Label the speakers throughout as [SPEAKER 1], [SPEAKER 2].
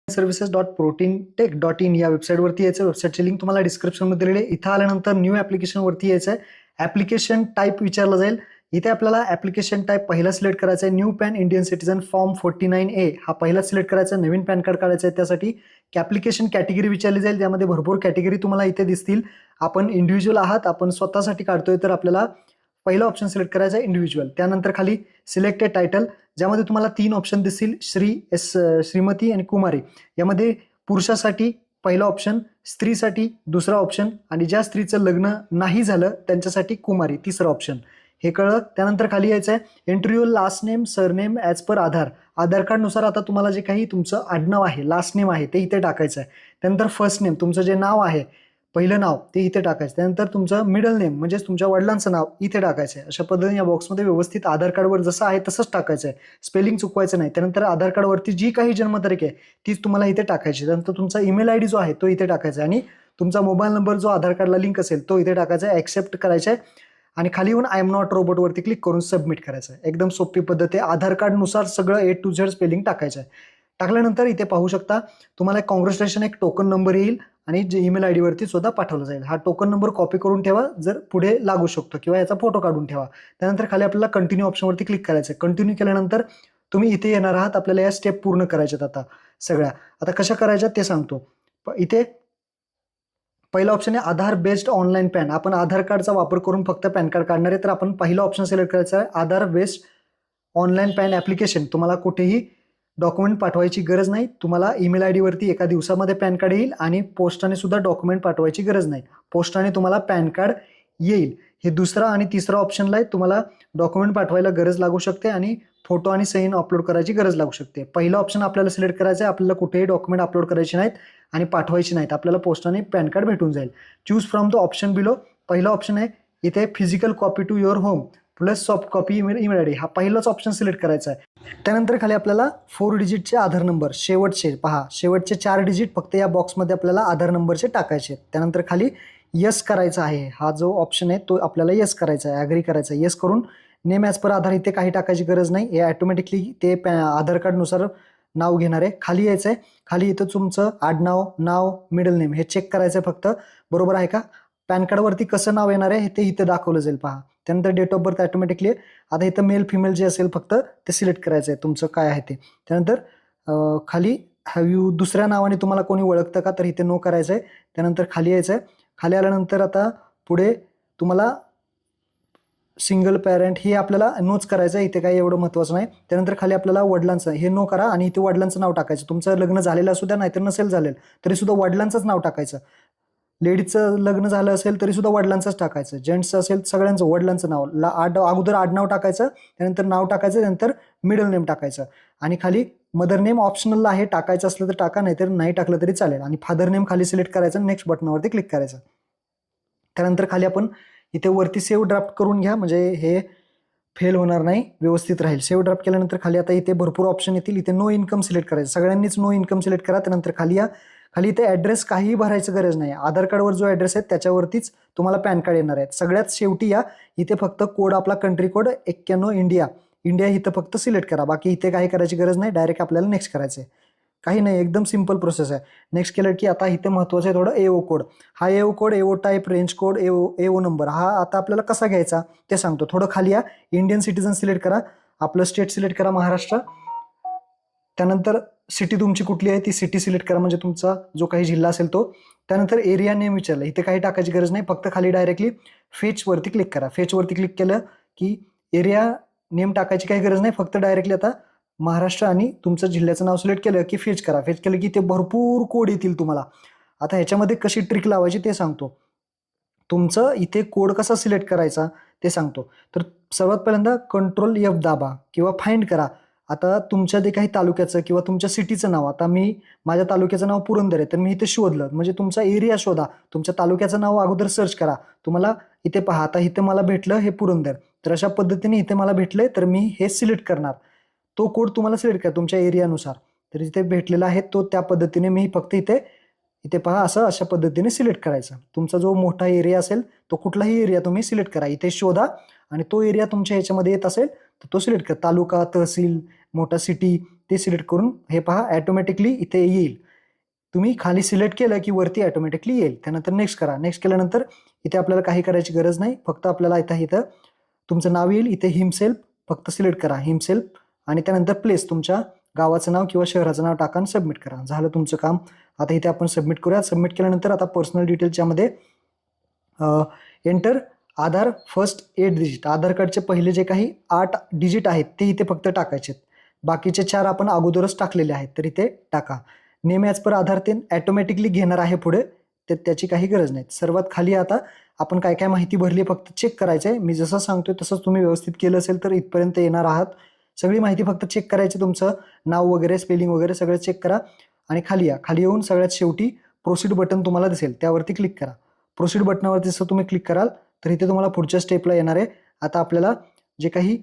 [SPEAKER 1] services.proteintech.in या वेबसाईटवरती यायचं. वेबसाईटची link तुम्हाला डिस्क्रिप्शनमध्ये दिलेली आहे. इथं आल्यानंतर न्यू ॲप्लिकेशनवरती यायचं आहे. ॲप्लिकेशन टाईप विचारलं जाईल. इथे आपल्याला ॲप्लिकेशन टाईप पहिला सिलेक्ट करायचा आहे. New pan Indian citizen form 49A हा पहिला सिलेक्ट करायचा आहे. नवीन पॅन कार्ड काढायचं आहे. त्यासाठी ॲप्लिकेशन कॅटेगरी विचारली जाईल. त्यामध्ये भरपूर कॅटेगरी तुम्हाला इथे दिसतील. आपण इंडिव्हिज्युअल आहात, आपण स्वतःसाठी काढतोय, तर आपल्याला पहिला ऑप्शन सिलेक्ट करायचा आहे इंडिव्हिज्युअल. त्यानंतर खाली सिलेक्ट ए टायटल, ज्यामध्ये तुम्हाला 3 ऑप्शन दिसतील, श्रीमती आणि कुमारी. यामध्ये पुरुषासाठी पहिला ऑप्शन, स्त्रीसाठी दुसरा ऑप्शन आणि ज्या स्त्रीचं लग्न नाही झालं त्यांच्यासाठी कुमारी तिसरा ऑप्शन. हे कळलं. त्यानंतर खाली यायचं आहे entry your last name surname as per Aadhaar कार्डनुसार आता तुम्हाला जे काही तुमचं आडनाव आहे, लास्ट नेम आहे, ते इथे टाकायचं आहे. त्यानंतर फर्स्ट नेम, तुमचं जे नाव आहे पहिलं नाव, ते इथे टाकायचं. त्यानंतर तुमचं मिडल नेम म्हणजेच तुमच्या वडिलांचं नाव इथे टाकायचं आहे. अशा पद्धतीने या बॉक्समध्ये व्यवस्थित आधार कार्डवर जसं आहे तसंच टाकायचं आहे. स्पेलिंग चुकवायचं नाही. त्यानंतर आधार कार्डवरती जी काही जन्मतारीख आहे तीच तुम्हाला इथे टाकायची. त्यानंतर तुमचा ईमेल आयडी जो आहे तो इथे टाकायचा आहे आणि तुमचा मोबाईल नंबर जो आधार कार्डला लिंक असेल तो इथे टाकायचा आहे. ॲक्सेप्ट करायचं आहे आणि खाली येऊन आय एम नॉट रोबोटवरती क्लिक करून सबमिट करायचं आहे. एकदम सोपी पद्धत आहे. आधार कार्डनुसार सगळं A to Z स्पेलिंग टाकायचं आहे. टाकल्यानंतर इथे पाहू शकता तुम्हाला एक कॉंग्रॅच्युलेशन एक टोकन नंबर येईल आणि जे ईमेल आयडी वरती सुद्धा पाठवलं जाईल. हा टोकन नंबर कॉपी करून ठेवा, जर पुढे लागू शकतो, किंवा याचा फोटो काढून ठेवा. त्यानंतर खाली आपल्याला कंटिन्यू ऑप्शनवरती क्लिक करायचं आहे. कंटिन्यू केल्यानंतर तुम्ही इथे येणार आहात. आपल्याला या स्टेप पूर्ण करायच्यात आता सगळ्या. आता कशा करायच्या ते सांगतो. इथे पहिला ऑप्शन आहे आधार बेस्ड ऑनलाईन पॅन. आपण आधार कार्डचा वापर करून फक्त पॅन कार्ड काढणार आहे, तर आपण पहिला ऑप्शन सिलेक्ट करायचा आहे आधार बेस्ड ऑनलाईन पॅन ॲप्लिकेशन. तुम्हाला कुठेही डॉक्युमेंट पाठवायची गरज नाही. तुम्हाला ईमेल आयडी वरती एका दिवसामध्ये पॅन कार्ड येईल आणि पोस्टाने सुद्धा डॉक्युमेंट पाठवायची गरज नाही. पोस्टाने तुम्हाला पॅन कार्ड येईल. हे दुसरा आणि तिसरा ऑप्शनला आहे. तुम्हाला डॉक्युमेंट पाठवायला गरज लागू शकते आणि फोटो आणि सही अपलोड करायची गरज लागू शकते. पहिला ऑप्शन आपल्याला सिलेक्ट करायचं आहे. आपल्याला कुठेही डॉक्युमेंट अपलोड करायचे नाहीत आणि पाठवायची नाहीत. आपल्याला पोस्टाने पॅन कार्ड भेटून जाईल. Choose from the option below. पहिला ऑप्शन आहे इथे physical copy to your home plus soft copy email ID. हा पहिलाच ऑप्शन सिलेक्ट करायचा आहे. त्यानंतर खाली आपल्याला 4 डिजिटचे आधार नंबर, शेवटचे 4 डिजिट फक्त या बॉक्समध्ये आपल्याला आधार नंबरचे टाकायचे. त्यानंतर खाली यस करायचा आहे. हा जो ऑप्शन आहे तो आपल्याला यस करायचा आहे, ॲग्री करायचा आहे. यस करून नेम ॲज पर आधार इथे काही टाकायची गरज नाही. हे ॲटोमॅटिकली ते आधार कार्डनुसार नाव घेणार आहे. खाली यायचं आहे. खाली इथं तुमचं आडनाव, नाव, मिडल नेम हे चेक करायचं आहे फक्त, बरोबर आहे का. पॅन कार्डवरती कसं नाव येणार आहे ते इथे दाखवलं जाईल पहा. त्यानंतर डेट ऑफ बर्थ ॲटोमॅटिकली. आता इथं मेल फिमेल जे असेल फक्त ते सिलेक्ट करायचं आहे तुमचं काय आहे ते. त्यानंतर खाली हॅव यू दुसऱ्या नावाने तुम्हाला कोणी ओळखतं का, तर इथे नो करायचं आहे. त्यानंतर खाली यायचं आहे. खाली आल्यानंतर आता पुढे तुम्हाला सिंगल पॅरेंट हे आपल्याला नोच करायचं आहे. इथे काही एवढं महत्त्वाचं नाही. त्यानंतर खाली आपल्याला वडिलांचं हे नो करा आणि इथे वडिलांचं नाव टाकायचं. तुमचं लग्न झालेलं असू द्या नाहीतर नसेल झालेलं तरी सुद्धा वडिलांचंच नाव टाकायचं. लेडीजचं लग्न झालं असेल तरी सुद्धा वडिलांचंच टाकायचं. जेंट्सचं असेल सगळ्यांचं वडिलांचं नाव. अगोदर आडनाव टाकायचं, त्यानंतर नाव टाकायचं, त्यानंतर मिडल नेम टाकायचं आणि खाली मदर नेम ऑप्शनल आहे. टाकायचं असलं तर टाका, नाहीतर नाही टाकलं तरी चालेल. आणि फादर नेम खाली सिलेक्ट करायचं, नेक्स्ट बटनावरती क्लिक करायचं. त्यानंतर खाली आपण इथे वरती सेव्ह ड्राफ्ट करून घ्या, म्हणजे हे फेल होणार नाही, व्यवस्थित राहील. सेव्ह ड्राफ्ट केल्यानंतर खाली आता इथे भरपूर ऑप्शन येतील. इथे नो इन्कम सिलेक्ट करायचं. सगळ्यांनीच नो इन्कम सिलेक्ट करा. त्यानंतर खाली या. खाली इथे ॲड्रेस काहीही भरायचं गरज नाही. आधार कार्डवर जो ॲड्रेस आहे त्याच्यावरतीच तुम्हाला पॅन कार्ड येणार आहे. सगळ्यात शेवटी या. इथे फक्त कोड आपला कंट्री कोड 91 इंडिया इथं फक्त सिलेक्ट करा. बाकी इथे काही करायची गरज नाही. डायरेक्ट आपल्याला नेक्स्ट करायचं आहे. काही नाही, एकदम सिंपल प्रोसेस आहे. नेक्स्ट केलं की आता इथे महत्त्वाचं आहे थोडं AO कोड. हा AO code, AO type, range code, AO number हा आता आपल्याला कसा घ्यायचा ते सांगतो. थोडं खाली या. इंडियन सिटीजन सिलेक्ट करा. आपलं स्टेट सिलेक्ट करा महाराष्ट्र. त्यानंतर सिटी तुमची कुठली आहे ती सिटी सिलेक्ट करा, म्हणजे तुमचा जो काही जिल्हा असेल तो. त्यानंतर एरिया नेम विचारलं. इथे काही टाकायची गरज नाही. फक्त खाली डायरेक्टली फेचवरती क्लिक करा. फेचवरती क्लिक केलं की एरिया नेम टाकायची काही गरज नाही. फक्त डायरेक्टली आता महाराष्ट्र आणि तुमचं जिल्ह्याचं नाव सिलेक्ट केलं की फेच करा. फेच केलं की ते भरपूर कोड येतील तुम्हाला. आता ह्याच्यामध्ये कशी ट्रिक लावायची ते सांगतो. तुमचं इथे कोड कसा सिलेक्ट करायचा ते सांगतो. तर सर्वात पहिल्यांदा कंट्रोल F दाबा किंवा फाइंड करा. आता तुमच्या जे काही तालुक्याचं किंवा तुमच्या सिटीचं नाव, आता माझ्या तालुक्याचं नाव पुरंदर आहे तर मी इथे शोधलं, म्हणजे तुमचा एरिया शोधा. तुमच्या तालुक्याचं नाव अगोदर सर्च करा. तुम्हाला इथे पहा, आता इथे मला भेटलं हे पुरंदर, तर अशा पद्धतीने इथे मला भेटलंय तर मी हे सिलेक्ट करणार. तो कोड तुम्हाला सिलेक्ट करा तुमच्या एरियानुसार. तर इथे भेटलेला आहे तो त्या पद्धतीने मी फक्त इथे पहा असं अशा पद्धतीने सिलेक्ट करायचं. तुमचा जो मोठा एरिया असेल तो कुठलाही एरिया तुम्ही सिलेक्ट करा. इथे शोधा आणि तो एरिया तुमच्या ह्याच्यामध्ये येत असेल तर तो सिलेक्ट करा. तालुका, तहसील, मोठा सिटी ते सिलेक्ट करून हे पहा ऑटोमॅटिकली इथे येईल. तुम्ही खाली सिलेक्ट केलं की वरती ऑटोमॅटिकली येईल. त्यानंतर नेक्स्ट करा. नेक्स्ट केल्यानंतर इथे आपल्याला काही करायची गरज नाही. फक्त आपल्याला इथं तुमचं नाव येईल. इथे हिमसेल्फ फक्त सिलेक्ट करा हिमसेल्फ आणि त्यानंतर प्लेस तुमच्या गावाचं नाव किंवा शहराचं नाव टाका आणि सबमिट करा. झालं तुमचं काम. आता इथे आपण सबमिट करूया. सबमिट केल्यानंतर आता पर्सनल डिटेल्सच्या मध्ये एंटर आधार फर्स्ट 8 डिजिट. आधार कार्डचे पहिले जे काही 8 डिजिट आहेत ते इथे फक्त टाकायचे. बाकीचे 4 आपण अगोदरच टाकलेले आहेत तर इथे टाका. नेम ॲज पर आधार ते ऑटोमॅटिकली घेणार आहे पुढे, तर त्याची काही गरज नाही. सर्वात खाली आता आपण काय काय माहिती भरली फक्त चेक करायचं आहे. मी जसं सांगतोय तसंच तुम्ही व्यवस्थित केलं असेल तर इथपर्यंत येणार आहात. सगळी माहिती फक्त चेक करायची. तुमचं नाव वगैरे स्पेलिंग वगैरे सगळं चेक करा आणि खाली या. खाली येऊन सगळ्यात शेवटी प्रोसीड बटन तुम्हाला दिसेल, त्यावरती क्लिक करा. प्रोसीड बटनावरती जसं तुम्ही क्लिक कराल तर इथे तुम्हाला पुढच्या स्टेपला येणार आहे. आता आपल्याला जे काही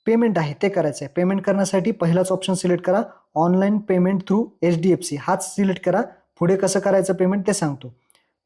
[SPEAKER 1] पेमेंट आहे ते करायचं आहे. पेमेंट करण्यासाठी पहिलाच ऑप्शन सिलेक्ट करा, ऑनलाईन पेमेंट थ्रू HDFC. हाच सिलेक्ट करा. पुढे कसं करायचं पेमेंट ते सांगतो.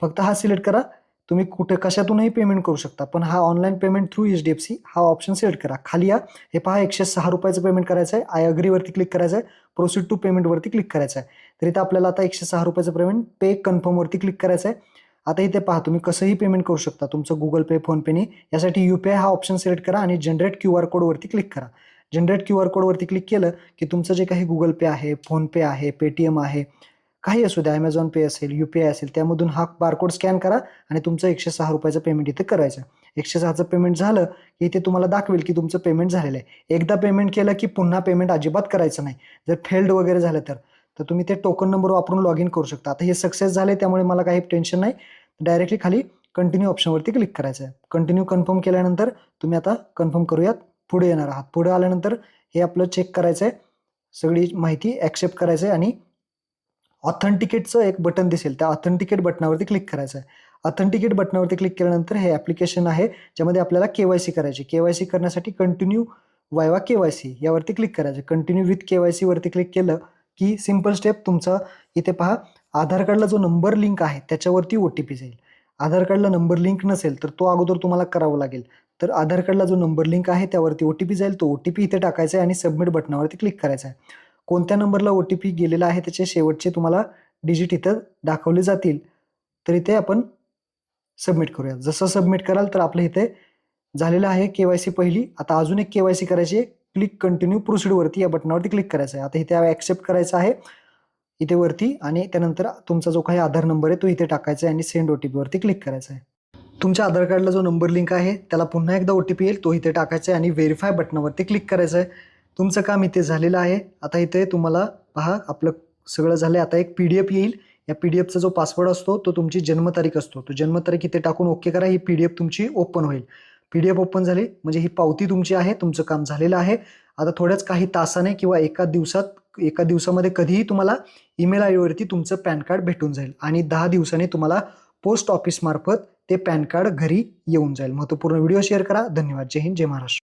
[SPEAKER 1] फक्त हा सिलेक्ट करा. तुम्ही कुठे कशातूनही पेमेंट करू शकता, पण हा ऑनलाईन पेमेंट थ्रू HDFC हा ऑप्शन सिलेक्ट करा. खाली या. हे पहा 106 रुपयाचं पेमेंट करायचं आहे. आय अग्रीवरती क्लिक करायचं आहे. प्रोसीड टू पेमेंटवरती क्लिक करायचं आहे. तर इथं आपल्याला आता 106 रुपयाचं पेमेंट पे कन्फर्मवरती क्लिक करायचं आहे. आता इथे पहा तुम्ही कसंही पेमेंट करू शकता, तुमचं गुगल पे, फोनपेने. यासाठी UPI हा ऑप्शन सिलेक्ट करा आणि जनरेट QR कोडवरती क्लिक करा. जनरेट QR कोडवरती क्लिक केलं की तुमचं जे काही गुगल पे आहे, फोनपे आहे, पेटीएम आहे, काही असू द्या, Amazon पे असेल, UPI असेल, त्यामधून हा बारकोड स्कॅन करा आणि तुमचं 106 रुपयाचं पेमेंट इथे करायचं. 106चं पेमेंट झालं की इथे तुम्हाला दाखवेल की तुमचं पेमेंट झालेलं आहे. एकदा पेमेंट केलं की पुन्हा पेमेंट अजिबात करायचं नाही. जर फेल्ड वगैरे झालं तर तुम्ही ते टोकन नंबर वापरून लॉग इन करू शकता. आता हे सक्सेस झाले त्यामुळे मला काही टेन्शन नाही. डायरेक्टली खाली कंटिन्यू ऑप्शनवरती क्लिक करायचं आहे. कंटिन्यू कन्फर्म केल्यानंतर तुम्ही आता कन्फर्म करूयात. पुढे येणार आहात. पुढे आल्यानंतर हे आपलं चेक करायचं आहे. सगळी माहिती ॲक्सेप्ट करायचं आहे आणि ऑथेंटिकेटचं एक बटन दिसेल, त्या ऑथेंटिकेट बटनावरती क्लिक करायचं आहे. ऑथेंटिकेट बटनावरती क्लिक केल्यानंतर हे ॲप्लिकेशन आहे ज्यामध्ये आपल्याला KYC करायची. KYC करण्यासाठी कंटिन्यू वायवा KYC यावरती क्लिक करायचं. कंटिन्यू विथ KYC वरती क्लिक केलं की सिंपल स्टेप तुमचा इथे पहा आधार कार्डला जो नंबर लिंक आहे त्याच्यावरती OTP जाईल. आधार कार्डला नंबर लिंक नसेल तर तो अगोदर तुम्हाला करावा लागेल. तर आधार कार्डला जो नंबर लिंक आहे त्यावरती OTP जाईल. तो OTP इथे टाकायचा आहे आणि सबमिट बटनावरती क्लिक करायचं आहे. कोणत्या नंबरला OTP गेलेला आहे त्याचे शेवटचे तुम्हाला डिजिट इथं दाखवले जातील. तर इथे आपण सबमिट करूया. जसं सबमिट कराल तर आपलं इथे झालेलं आहे KYC पहिली. आता अजून एक KYC करायची आहे. क्लिक कंटिन्यू प्रोसीडवरती या बटनावरती क्लिक करायचं आहे. आता इथे ॲक्सेप्ट करायचं आहे इथे वरती आणि त्यानंतर तुमचा जो काही आधार नंबर आहे तो इथे टाकायचा आहे आणि सेंड OTP वरती क्लिक करायचं आहे. तुमच्या आधार कार्डला जो नंबर लिंक आहे त्याला पुन्हा एकदा OTP येईल, तो इथे टाकायचा आहे आणि व्हेरीफाय बटनावरती क्लिक करायचं आहे. तुमचं काम इथे झालेलं आहे. आता इथे तुम्हाला पहा आपलं सगळं झालं. आता एक PDF येईल. या PDFचा जो पासवर्ड असतो तो तुमची जन्मतारीख असतो. तो जन्मतारीख इथे टाकून ओके करा. ही PDF तुमची ओपन होईल. PDF ओपन झाली म्हणजे ही पावती तुमची आहे. तुमचं काम झालेलं आहे. आता थोड्याच काही तासाने किंवा एका दिवसामध्ये कधीही तुम्हाला ईमेल ID वरती तुमचं पॅन कार्ड भेटून जाईल आणि 10 दिवसांनी तुम्हाला पोस्ट ऑफिस मार्फत ते पॅन कार्ड घरी येऊन जाईल. महत्त्वपूर्ण व्हिडिओ शेअर करा. धन्यवाद. जय हिंद, जय महाराष्ट्र.